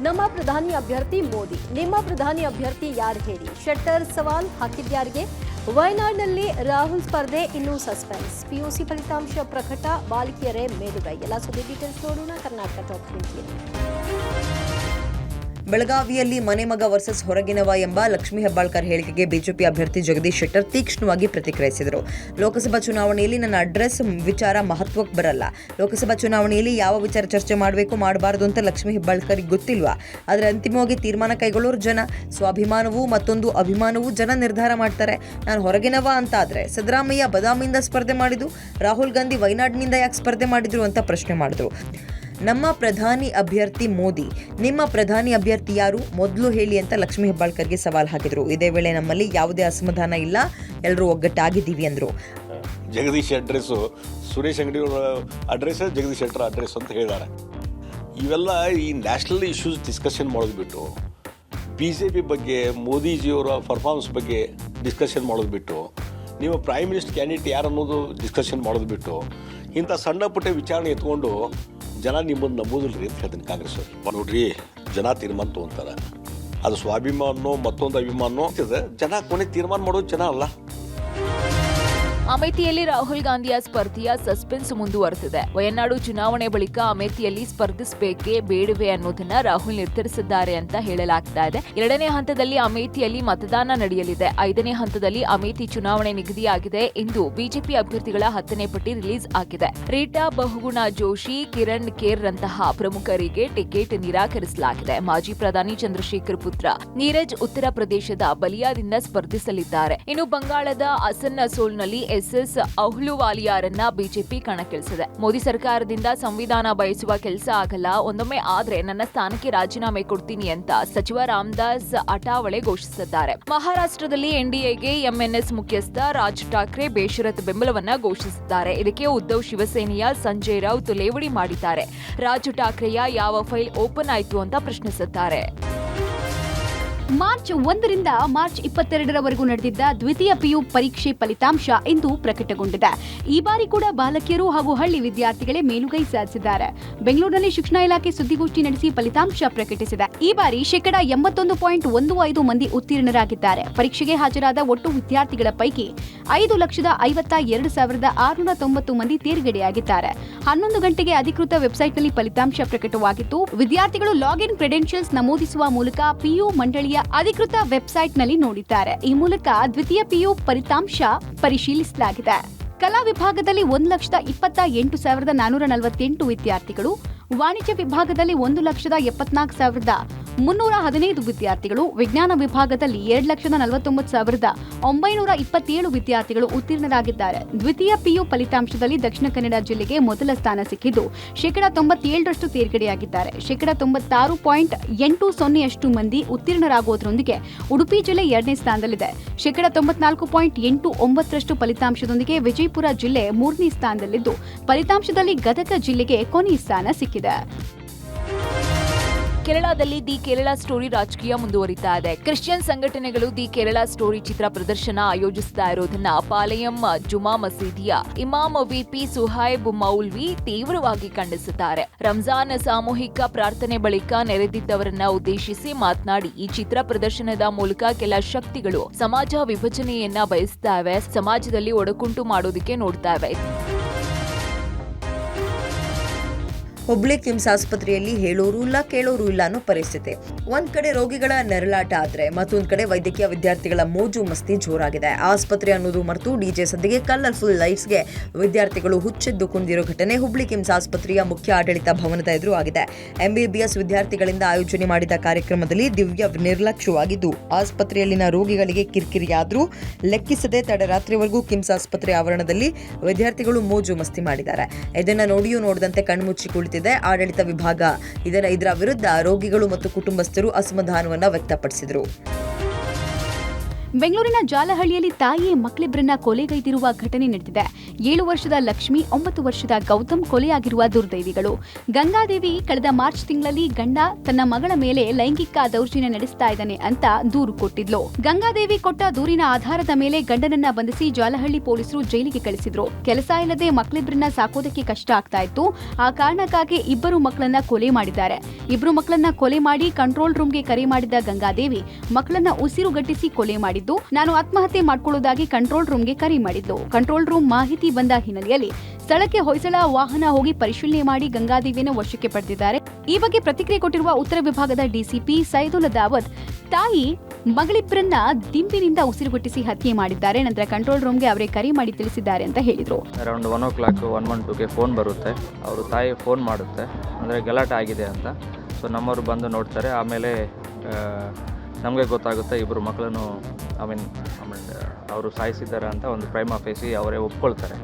ನಮ್ಮ ಪ್ರಧಾನಿ ಅಭ್ಯರ್ಥಿ ಮೋದಿ, ನಿಮ್ಮ ಪ್ರಧಾನಿ ಅಭ್ಯರ್ಥಿ ಯಾರು ಹೇಳಿ? ಶೆಟ್ಟರ್ ಸವಾಲ್ ಹಾಕಿದ್ಯಾರಿಗೆ? ವಯನಾಡ್ನಲ್ಲಿ ರಾಹುಲ್ ಸ್ಪರ್ಧೆ ಇನ್ನೂ ಸಸ್ಪೆನ್ಸ್. ಪಿಯುಸಿ ಫಲಿತಾಂಶ ಪ್ರಕಟ, ಬಾಲಕಿಯರೇ ಮೇಲುಗೈ. ಎಲ್ಲ ಸುದ್ದಿ ಡೀಟೇಲ್ಸ್ ನೋಡೋಣ ಕರ್ನಾಟಕ ಟಾಪ್ 20. ಬೆಳಗಾವಿಯಲ್ಲಿ ಮನೆ ಮಗ ವರ್ಸಸ್ ಹೊರಗಿನವ ಎಂಬ ಲಕ್ಷ್ಮೀ ಹೆಬ್ಬಾಳ್ಕರ್ ಹೇಳಿಕೆಗೆ ಬಿಜೆಪಿ ಅಭ್ಯರ್ಥಿ ಜಗದೀಶ್ ಶೆಟ್ಟರ್ ತೀಕ್ಷ್ಣವಾಗಿ ಪ್ರತಿಕ್ರಿಯಿಸಿದರು. ಲೋಕಸಭಾ ಚುನಾವಣೆಯಲ್ಲಿ ನನ್ನ ಅಡ್ರೆಸ್ ವಿಚಾರ ಮಹತ್ವಕ್ಕೆ ಬರಲ್ಲ. ಲೋಕಸಭಾ ಚುನಾವಣೆಯಲ್ಲಿ ಯಾವ ವಿಚಾರ ಚರ್ಚೆ ಮಾಡಬೇಕು ಮಾಡಬಾರದು ಅಂತ ಲಕ್ಷ್ಮೀ ಹೆಬ್ಬಾಳ್ಕರ್ಗೆ ಗೊತ್ತಿಲ್ವಾ? ಆದರೆ ಅಂತಿಮವಾಗಿ ತೀರ್ಮಾನ ಕೈಗೊಳ್ಳೋರು ಜನ. ಸ್ವಾಭಿಮಾನವೂ ಮತ್ತೊಂದು ಅಭಿಮಾನವೂ ಜನ ನಿರ್ಧಾರ ಮಾಡ್ತಾರೆ. ನಾನು ಹೊರಗಿನವ ಅಂತ ಆದರೆ ಸಿದ್ದರಾಮಯ್ಯ ಬದಾಮಿಯಿಂದ ಸ್ಪರ್ಧೆ ಮಾಡಿದ್ದು, ರಾಹುಲ್ ಗಾಂಧಿ ವಯನಾಡ್ನಿಂದ ಯಾಕೆ ಸ್ಪರ್ಧೆ ಮಾಡಿದ್ರು ಅಂತ ಪ್ರಶ್ನೆ ಮಾಡಿದ್ರು. ನಮ್ಮ ಪ್ರಧಾನಿ ಅಭ್ಯರ್ಥಿ ಮೋದಿ, ನಿಮ್ಮ ಪ್ರಧಾನಿ ಅಭ್ಯರ್ಥಿ ಯಾರು ಮೊದಲು ಹೇಳಿ ಅಂತ ಲಕ್ಷ್ಮೀ ಹೆಬ್ಬಾಳ್ಕರ್ಗೆ ಸವಾಲ್ ಹಾಕಿದ್ರು. ಇದೇ ವೇಳೆ ನಮ್ಮಲ್ಲಿ ಯಾವುದೇ ಅಸಮಾಧಾನ ಇಲ್ಲ, ಎಲ್ಲರೂ ಒಗ್ಗಟ್ಟಾಗಿದ್ದೀವಿ ಅಂದರು. Jagadish address Suresh Angadi address, Jagadish Shettar address ಅಂತ ಹೇಳಿದ್ದಾರೆ. ಇವೆಲ್ಲ ಈ ನ್ಯಾಷನಲ್ ಇಶ್ಯೂಸ್ ಡಿಸ್ಕಷನ್ ಮಾಡೋದು ಬಿಟ್ಟು, BJP ಬಗ್ಗೆ ಮೋದಿಜಿಯವರ ಪರ್ಫಾರ್ಮೆನ್ಸ್ ಬಗ್ಗೆ ಡಿಸ್ಕಷನ್ ಮಾಡೋದು ಬಿಟ್ಟು, ನೀವು ಪ್ರೈಮ್ ಮಿನಿಸ್ಟರ್ ಕ್ಯಾಂಡಿಡೇಟ್ ಯಾರು ಅನ್ನೋದು ಡಿಸ್ಕಷನ್ ಮಾಡೋದು ಬಿಟ್ಟು, ಇಂಥ ಸಣ್ಣ ಪುಟ್ಟ ವಿಚಾರಣೆ ಎತ್ಕೊಂಡು ಜನ ನಿಮ್ಮನ್ನು ನಂಬೋದಿಲ್ಲ ರೀ ಅಂತ ಹೇಳ್ತೀನಿ ಕಾಂಗ್ರೆಸ್ ಅವರು. ನೋಡ್ರಿ, ಜನ ತೀರ್ಮಾನ ತೊಗೊಂತಾರೆ. ಅದು ಸ್ವಾಭಿಮಾನೋ ಮತ್ತೊಂದು ಅಭಿಮಾನೋ ಜನ ಕೊನೆ ತೀರ್ಮಾನ ಮಾಡೋದು ಜನ ಅಲ್ಲ. ಅಮೇಥಿಯಲ್ಲಿ ರಾಹುಲ್ ಗಾಂಧಿಯ ಸ್ಪರ್ಧೆಯ ಸಸ್ಪೆನ್ಸ್ ಮುಂದುವರೆದಿದೆ. ವಯನಾಡು ಚುನಾವಣೆ ಬಳಿಕ ಅಮೇಥಿಯಲ್ಲಿ ಸ್ಪರ್ಧಿಸಬೇಕೇ ಬೇಡವೇ ಅನ್ನೋದನ್ನ ರಾಹುಲ್ ನಿರ್ಧರಿಸಿದ್ದಾರೆ ಅಂತ ಹೇಳಲಾಗ್ತಾ ಇದೆ. 2ನೇ ಹಂತದಲ್ಲಿ ಅಮೇಥಿಯಲ್ಲಿ ಮತದಾನ ನಡೆಯಲಿದೆ. 5ನೇ ಹಂತದಲ್ಲಿ ಅಮೇಥಿ ಚುನಾವಣೆ ನಿಗದಿಯಾಗಿದೆ. ಇಂದು ಬಿಜೆಪಿ ಅಭ್ಯರ್ಥಿಗಳ 10ನೇ ಪಟ್ಟಿ ರಿಲೀಸ್ ಆಗಿದೆ. ರೀಟಾ ಬಹುಗುಣ ಜೋಶಿ, ಕಿರಣ್ ಖೇರ್ ರಂತಹ ಪ್ರಮುಖರಿಗೆ ಟಿಕೆಟ್ ನಿರಾಕರಿಸಲಾಗಿದೆ. ಮಾಜಿ ಪ್ರಧಾನಿ ಚಂದ್ರಶೇಖರ್ ಪುತ್ರ ನೀರಜ್ ಉತ್ತರ ಪ್ರದೇಶದ ಬಲಿಯಾದಿಂದ ಸ್ಪರ್ಧಿಸಲಿದ್ದಾರೆ. ಇನ್ನು ಬಂಗಾಳದ ಅಸನ್ಸೋಲ್ನಲ್ಲಿ SS ಅಹ್ಲುವಾಲಿಯಾರನ್ನ ಬಿಜೆಪಿ ಕಣಕ್ಕಿಳಿಸಿದೆ. ಮೋದಿ ಸರ್ಕಾರದಿಂದ ಸಂವಿಧಾನ ಬಯಸುವ ಕೆಲಸ ಆಗಲ್ಲ, ಒಂದೊಮ್ಮೆ ಆದ್ರೆ ನನ್ನ ಸ್ಥಾನಕ್ಕೆ ರಾಜೀನಾಮೆ ಕೊಡ್ತೀನಿ ಅಂತ ಸಚಿವ ರಾಮದಾಸ್ ಅಠಾವಳೆ ಘೋಷಿಸಿದ್ದಾರೆ. ಮಹಾರಾಷ್ಟ್ರದಲ್ಲಿ NDAಗೆ MNS ಮುಖ್ಯಸ್ಥ ರಾಜ್ ಠಾಕ್ರೆ ಬೇಷರತ್ ಬೆಂಬಲವನ್ನ ಘೋಷಿಸಿದ್ದಾರೆ. ಇದಕ್ಕೆ ಉದ್ಧವ್ ಶಿವಸೇನೆಯ ಸಂಜಯ್ ರಾವುತ್ ಲೇವಡಿ ಮಾಡಿದ್ದಾರೆ. ರಾಜ್ ಠಾಕ್ರೆಯ ಯಾವ ಫೈಲ್ ಓಪನ್ ಆಯಿತು ಅಂತ ಪ್ರಶ್ನಿಸಿದ್ದಾರೆ. ಮಾರ್ಚ್ 1ರಿಂದ ಮಾರ್ಚ್ 22ರವರೆಗೂ ನಡೆದಿದ್ದ ದ್ವಿತೀಯ PU ಪರೀಕ್ಷೆ ಫಲಿತಾಂಶ ಇಂದು ಪ್ರಕಟಗೊಂಡಿದೆ. ಈ ಬಾರಿ ಕೂಡ ಬಾಲಕಿಯರು ಹಾಗೂ ಹಳ್ಳಿ ವಿದ್ಯಾರ್ಥಿಗಳೇ ಮೇಲುಗೈ ಸಾಧಿಸಿದ್ದಾರೆ. ಬೆಂಗಳೂರಿನಲ್ಲಿ ಶಿಕ್ಷಣ ಇಲಾಖೆ ಸುದ್ದಿಗೋಷ್ಠಿ ನಡೆಸಿ ಫಲಿತಾಂಶ ಪ್ರಕಟಿಸಿದೆ. ಈ ಬಾರಿ 81.15% ಮಂದಿ ಉತ್ತೀರ್ಣರಾಗಿದ್ದಾರೆ. ಪರೀಕ್ಷೆಗೆ ಹಾಜರಾದ ಒಟ್ಟು ವಿದ್ಯಾರ್ಥಿಗಳ ಪೈಕಿ 5,52,690 ಮಂದಿ ತೇರ್ಗಡೆಯಾಗಿದ್ದಾರೆ. 11 ಗಂಟೆಗೆ ಅಧಿಕೃತ ವೆಬ್ಸೈಟ್ನಲ್ಲಿ ಫಲಿತಾಂಶ ಪ್ರಕಟವಾಗಿತ್ತು. ವಿದ್ಯಾರ್ಥಿಗಳು ಲಾಗಿನ್ ಕ್ರೆಡೆನ್ಷಿಯಲ್ಸ್ ನಮೂದಿಸುವ ಮೂಲಕ PU ಮಂಡಳಿಯ ಅಧಿಕೃತ ವೆಬ್ಸೈಟ್ನಲ್ಲಿ ನೋಡಿದ್ದಾರೆ. ಈ ಮೂಲಕ ದ್ವಿತೀಯ PU ಫಲಿತಾಂಶ ಪರಿಶೀಲಿಸಲಾಗಿದೆ. ಕಲಾ ವಿಭಾಗದಲ್ಲಿ 1,28,448 ವಿದ್ಯಾರ್ಥಿಗಳು, ವಾಣಿಜ್ಯ ವಿಭಾಗದಲ್ಲಿ 1,74,315 ವಿದ್ಯಾರ್ಥಿಗಳು, ವಿಜ್ಞಾನ ವಿಭಾಗದಲ್ಲಿ 2,49,927 ವಿದ್ಯಾರ್ಥಿಗಳು ಉತ್ತೀರ್ಣರಾಗಿದ್ದಾರೆ. ದ್ವಿತೀಯ PU ಫಲಿತಾಂಶದಲ್ಲಿ ದಕ್ಷಿಣ ಕನ್ನಡ ಜಿಲ್ಲೆಗೆ ಮೊದಲ ಸ್ಥಾನ ಸಿಕ್ಕಿದ್ದು 97% ತೇರ್ಗಡೆಯಾಗಿದ್ದಾರೆ. 96.80% ಮಂದಿ ಉತ್ತೀರ್ಣರಾಗುವುದರೊಂದಿಗೆ ಉಡುಪಿ ಜಿಲ್ಲೆ 2ನೇ ಸ್ಥಾನದಲ್ಲಿದೆ. 94.89% ಫಲಿತಾಂಶದೊಂದಿಗೆ ವಿಜಯಪುರ ಜಿಲ್ಲೆ 3ನೇ ಸ್ಥಾನದಲ್ಲಿದ್ದು, ಫಲಿತಾಂಶದಲ್ಲಿ ಗದಗ ಜಿಲ್ಲೆಗೆ ಕೊನೆಯ ಸ್ಥಾನ ಸಿಕ್ಕಿದೆ. ಕೇರಳದಲ್ಲಿ ದಿ ಕೇರಳ ಸ್ಟೋರಿ ರಾಜಕೀಯ ಮುಂದುವರಿತಾ ಇದೆ. ಕ್ರಿಶ್ಚಿಯನ್ ಸಂಘಟನೆಗಳು ದಿ ಕೇರಳ ಸ್ಟೋರಿ ಚಿತ್ರ ಪ್ರದರ್ಶನ ಆಯೋಜಿಸ್ತಾ ಇರೋದನ್ನ ಪಾಲಯಂ ಜುಮಾ ಮಸೀದಿಯ ಇಮಾಮ್ VP ಸುಹೈಬ್ ಮೌಲ್ವಿ ತೀವ್ರವಾಗಿ ಖಂಡಿಸಿದ್ದಾರೆ. ರಂಜಾನ್ ಸಾಮೂಹಿಕ ಪ್ರಾರ್ಥನೆ ಬಳಿಕ ನೆರೆದಿದ್ದವರನ್ನ ಉದ್ದೇಶಿಸಿ ಮಾತನಾಡಿ, ಈ ಚಿತ್ರ ಪ್ರದರ್ಶನದ ಮೂಲಕ ಕೆಲ ಶಕ್ತಿಗಳು ಸಮಾಜ ವಿಭಜನೆಯನ್ನ ಬಯಸ್ತಾವೆ, ಸಮಾಜದಲ್ಲಿ ಒಡಕುಂಟು ಮಾಡೋದಕ್ಕೆ ನೋಡ್ತಾವೆ. ಹುಬ್ಳಿ ಕಿಮ್ಸ್ ಆಸ್ಪತ್ರೆಯಲ್ಲಿ ಹೇಳೋರು ಇಲ್ಲ ಕೇಳೋರು ಇಲ್ಲ ಅನ್ನೋ ಪರಿಸ್ಥಿತಿ. ಒಂದ್ ಕಡೆ ರೋಗಿಗಳ ನೆರಳಾಟ ಆದ್ರೆ ಮತ್ತೊಂದ್ ಕಡೆ ವೈದ್ಯಕೀಯ ವಿದ್ಯಾರ್ಥಿಗಳ ಮೋಜು ಮಸ್ತಿ ಜೋರಾಗಿದೆ. ಆಸ್ಪತ್ರೆ ಅನ್ನೋದು ಮರೆತು DJ ಸದ್ದಿಗೆ ಕಲರ್ಫುಲ್ ಲೈಟ್ಸ್ಗೆ ವಿದ್ಯಾರ್ಥಿಗಳು ಹುಚ್ಚೆದ್ದು ಕುಣಿದಿರೋ ಘಟನೆ ಹುಬ್ಳಿ ಕಿಮ್ಸ್ ಆಸ್ಪತ್ರೆಯ ಮುಖ್ಯ ಆಡಳಿತ ಭವನದ ಎದುರು ಆಗಿದೆ. MBBS ವಿದ್ಯಾರ್ಥಿಗಳಿಂದ ಆಯೋಜನೆ ಮಾಡಿದ ಕಾರ್ಯಕ್ರಮದಲ್ಲಿ ದಿವ್ಯ ನಿರ್ಲಕ್ಷ್ಯವಾಗಿದ್ದು ಆಸ್ಪತ್ರೆಯಲ್ಲಿನ ರೋಗಿಗಳಿಗೆ ಕಿರಿಕಿರಿಯಾದ್ರೂ ಲೆಕ್ಕಿಸದೆ ತಡರಾತ್ರಿವರೆಗೂ ಕಿಮ್ಸ್ ಆಸ್ಪತ್ರೆ ಆವರಣದಲ್ಲಿ ವಿದ್ಯಾರ್ಥಿಗಳು ಮೋಜು ಮಸ್ತಿ ಮಾಡಿದ್ದಾರೆ. ಇದನ್ನ ನೋಡಿಯೂ ನೋಡದಂತೆ ಕಣ್ಮುಚ್ಚಿ ಕುಳಿತಿದೆ ಆಡಳಿತ ವಿಭಾಗ. ಇದರ ವಿರುದ್ಧ ರೋಗಿಗಳು ಮತ್ತು ಕುಟುಂಬಸ್ಥರು ಅಸಮಾಧಾನವನ್ನ ವ್ಯಕ್ತಪಡಿಸಿದರು. ಬೆಂಗಳೂರಿನ ಜಾಲಹಳ್ಳಿಯಲ್ಲಿ ತಾಯಿಯೇ ಮಕ್ಕಳಿಬ್ಬರನ್ನ ಕೊಲೆಗೈದಿರುವ ಘಟನೆ ನಡೆದಿದೆ. 7 ವರ್ಷದ ಲಕ್ಷ್ಮಿ, 9 ವರ್ಷದ ಗೌತಮ್ ಕೊಲೆಯಾಗಿರುವ ದುರ್ದೈವಿಗಳು. ಗಂಗಾದೇವಿ ಕಳೆದ ಮಾರ್ಚ್ ತಿಂಗಳಲ್ಲಿ ಗಂಡ ತನ್ನ ಮಗಳ ಮೇಲೆ ಲೈಂಗಿಕ ದೌರ್ಜನ್ಯ ನಡೆಸ್ತಾ ಇದ್ದಾನೆ ಅಂತ ದೂರು ಕೊಟ್ಟಿದ್ಲು. ಗಂಗಾದೇವಿ ಕೊಟ್ಟ ದೂರಿನ ಆಧಾರದ ಮೇಲೆ ಗಂಡನನ್ನ ಬಂಧಿಸಿ ಜಾಲಹಳ್ಳಿ ಪೊಲೀಸರು ಜೈಲಿಗೆ ಕಳಿಸಿದ್ರು. ಕೆಲಸ ಇಲ್ಲದೆ ಮಕ್ಕಳಿಬ್ಬರನ್ನ ಸಾಕೋದಕ್ಕೆ ಕಷ್ಟ ಆಗ್ತಾ ಇತ್ತು. ಆ ಕಾರಣಕ್ಕಾಗಿ ಇಬ್ಬರು ಮಕ್ಕಳನ್ನ ಕೊಲೆ ಮಾಡಿದ್ದಾರೆ. ಇಬ್ಬರು ಮಕ್ಕಳನ್ನ ಕೊಲೆ ಮಾಡಿ ಕಂಟ್ರೋಲ್ ರೂಮ್ಗೆ ಕರೆ ಮಾಡಿದ್ದ ಗಂಗಾದೇವಿ ಮಕ್ಕಳನ್ನ ಉಸಿರುಗಟ್ಟಿಸಿ ಕೊಲೆ ಮಾಡಿದ್ದು, ನಾನು ಆತ್ಮಹತ್ಯೆ ಮಾಡ್ಕೊಳ್ಳೋದಾಗಿ ಕಂಟ್ರೋಲ್ ರೂಮ್ಗೆ ಕರೆ ಮಾಡಿದ್ದು. ಕಂಟ್ರೋಲ್ ರೂಮ್ ಮಾಹಿತಿ ಬಂದ ಹಿನ್ನೆಲೆಯಲ್ಲಿ ಸ್ಥಳಕ್ಕೆ ಹೊಯ್ಸಳ ವಾಹನ ಹೋಗಿ ಪರಿಶೀಲನೆ ಮಾಡಿ ಗಂಗಾದೇವಿಯನ್ನು ವಶಕ್ಕೆ ಪಡೆದಿದ್ದಾರೆ. ಈ ಬಗ್ಗೆ ಪ್ರತಿಕ್ರಿಯೆ ಕೊಟ್ಟಿರುವ ಉತ್ತರ ವಿಭಾಗದ ಡಿಸಿಪಿ ಸೈದುಲ್ಲಾ ದಾವೂದ್, ತಾಯಿ ಮಗಳಿಬ್ಬರನ್ನ ದಿಂಬಿನಿಂದ ಉಸಿರುಗಟ್ಟಿಸಿ ಹತ್ಯೆ ಮಾಡಿದ್ದಾರೆ. ನಂತರ ಕಂಟ್ರೋಲ್ ರೂಮ್ಗೆ ಅವರೇ ಕರೆ ಮಾಡಿ ತಿಳಿಸಿದ್ದಾರೆ ಅಂತ ಹೇಳಿದ್ರು. ಅರೌಂಡ್ 1 o'clock 112ಗೆ ಫೋನ್ ಬರುತ್ತೆ. ಅವರು ತಾಯಿ ಫೋನ್ ಮಾಡುತ್ತೆ, ಅಂದರೆ ಗಲಾಟೆ ಆಗಿದೆ ಅಂತ. ಸೊ ನಮ್ಮವರು ಬಂದು ನೋಡ್ತಾರೆ. ಆಮೇಲೆ ನಮಗೆ ಗೊತ್ತಾಗುತ್ತೆ ಇಬ್ಬರು ಮಕ್ಕಳನ್ನು ಅವರು ಸಾಯಿಸಿದ್ದಾರೆ ಅಂತ ಒಂದು ಪ್ರೈಮಾ ಫೇಸಿ ಅವರೇ ಒಪ್ಕೊಳ್ತಾರೆ.